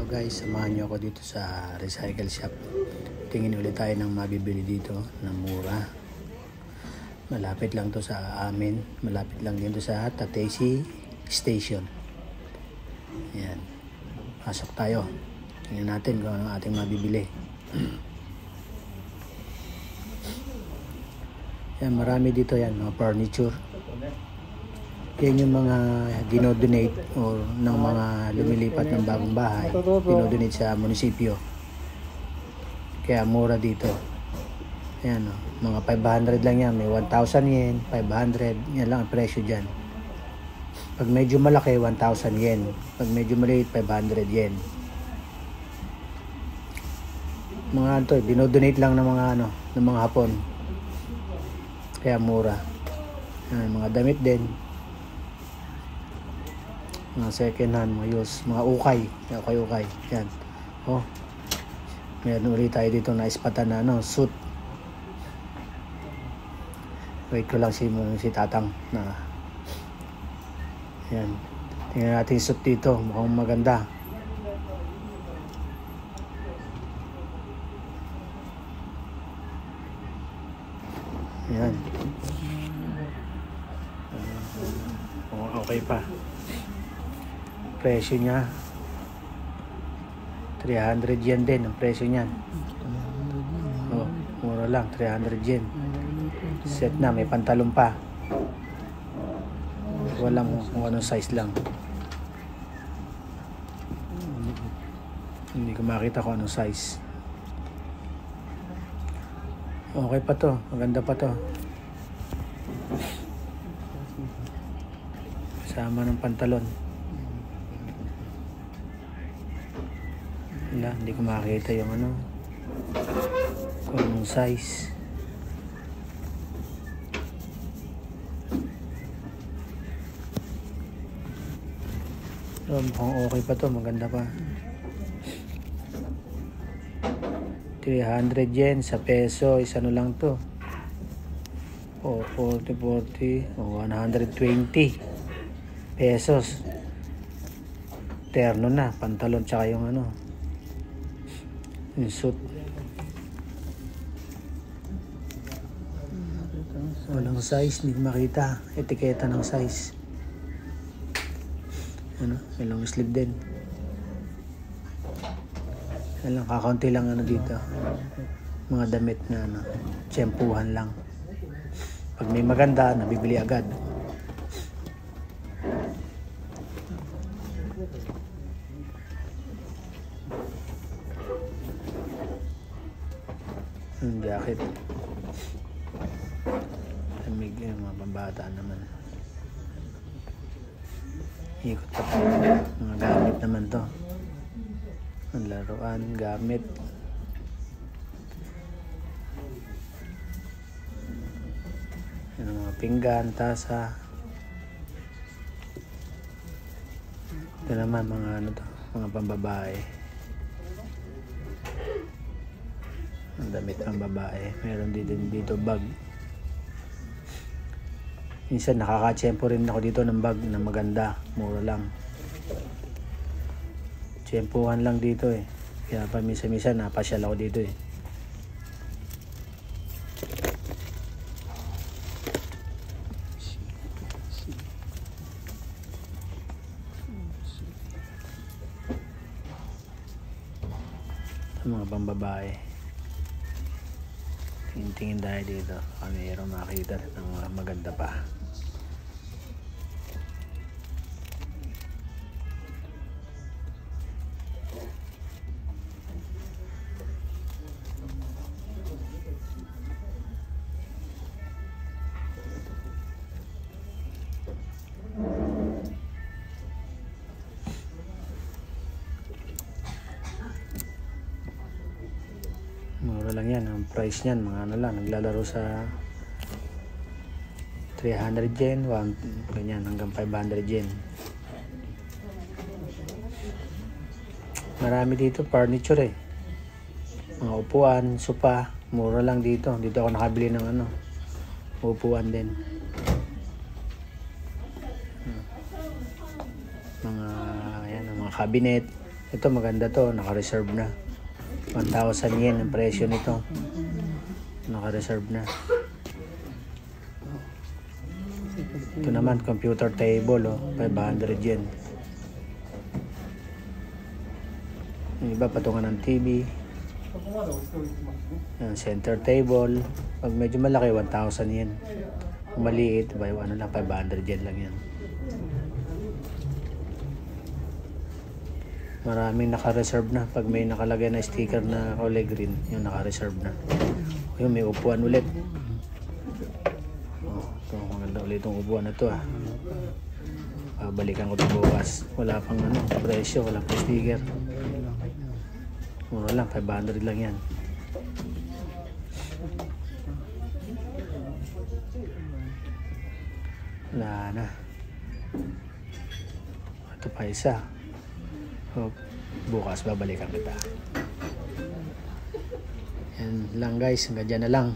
Guys, samahan nyo ako dito sa recycle shop. Tingin ulit tayo ng mabibili dito na mura. Malapit lang to sa amin. Malapit lang dito sa Tatesi Station. Ayan. Pasok tayo. Tingnan natin kung anong ating mabibili. Yan, marami dito yan, mga furniture. Yan yung mga dinodonate o ng mga lumilipat ng bagong bahay. Dinodonate sa munisipyo. Kaya mura dito. Ayan o, mga 500 lang yan. May 1,000 yen, 500. Yan lang ang presyo dyan. Pag medyo malaki, 1,000 yen. Pag medyo maliit, 500 yen. Mga ano to, dinodonate lang ng mga Hapon. Kaya mura. Yan, mga damit din. Mga second hand, mga use, mga ukay. Yan. Oh. Meron ulit tayo dito na ispatan na suit. Wait ko lang si Tatang na. Yan. Tingnan natin yung suit dito. Mukhang maganda. Yan. Okay pa. Presyo niya 300 yen din ang presyo niyan. Oh, mura lang, 300 yen. Set na, may pantalon pa. Walang kung anong size lang. Hindi ko makita kung anong size. Okay pa to, maganda pa to. Sama ng pantalon. Wala, hindi ko makita yung kung anong size. So, mukhang okay pa to, maganda pa. 300 yen sa peso, isano lang to. 40, 120 pesos. Terno na, pantalon tsaka yung yung suit. Walang size, hindi ko makita. Etiketa ng size. May long sleeve din. Yan lang, kakaunti lang dito. Mga damit na tsempuhan lang. Pag may maganda, nabibili agad. Yung jacket. Lamig yung mga pambata naman. Ikot pa po. Mga gamit naman to. Ang laruan, gamit. Yung mga pinggan, tasa. Ito naman mga mga pambabae. Ang damit ng babae. Meron dito bag. Minsan nakaka-tsempo rin ako dito ng bag na maganda. Mura lang. Tsempuhan lang dito eh. Kaya pa minsan napasyal ako dito eh. Ito mga pambabae. Tingin tayo dito. Mayroong makita ng mga maganda pa. Mura lang yan. Ang price niyan, mga lang, naglalaro sa 300 yen, ganyan, hanggang 500 yen. Marami dito, furniture eh. Mga upuan, sopa, mura lang dito. Dito ako nakabili ng upuan din. Mga, ayan, mga cabinet. Ito maganda to, naka-reserve na. 1,000 yen ang presyo nito. Naka-reserve na. Ito naman, computer table, 500 yen. Yung iba, patungan ng TV. Center table. Pag medyo malaki, 1,000 yen. Kung maliit, 500 yen lang yan. Maraming naka-reserve na. Pag may nakalagay na sticker na kulay green, yung naka-reserve na. Yung may upuan ulit. Ito, maganda ulit itong upuan na ito. Balikan ko ito bukas. Wala pang presyo, wala pang sticker. Mura lang, 500 lang yan. Wala na. Ito pa isa. Bukas babalikan kita. Yan lang guys, hanggang dyan na lang.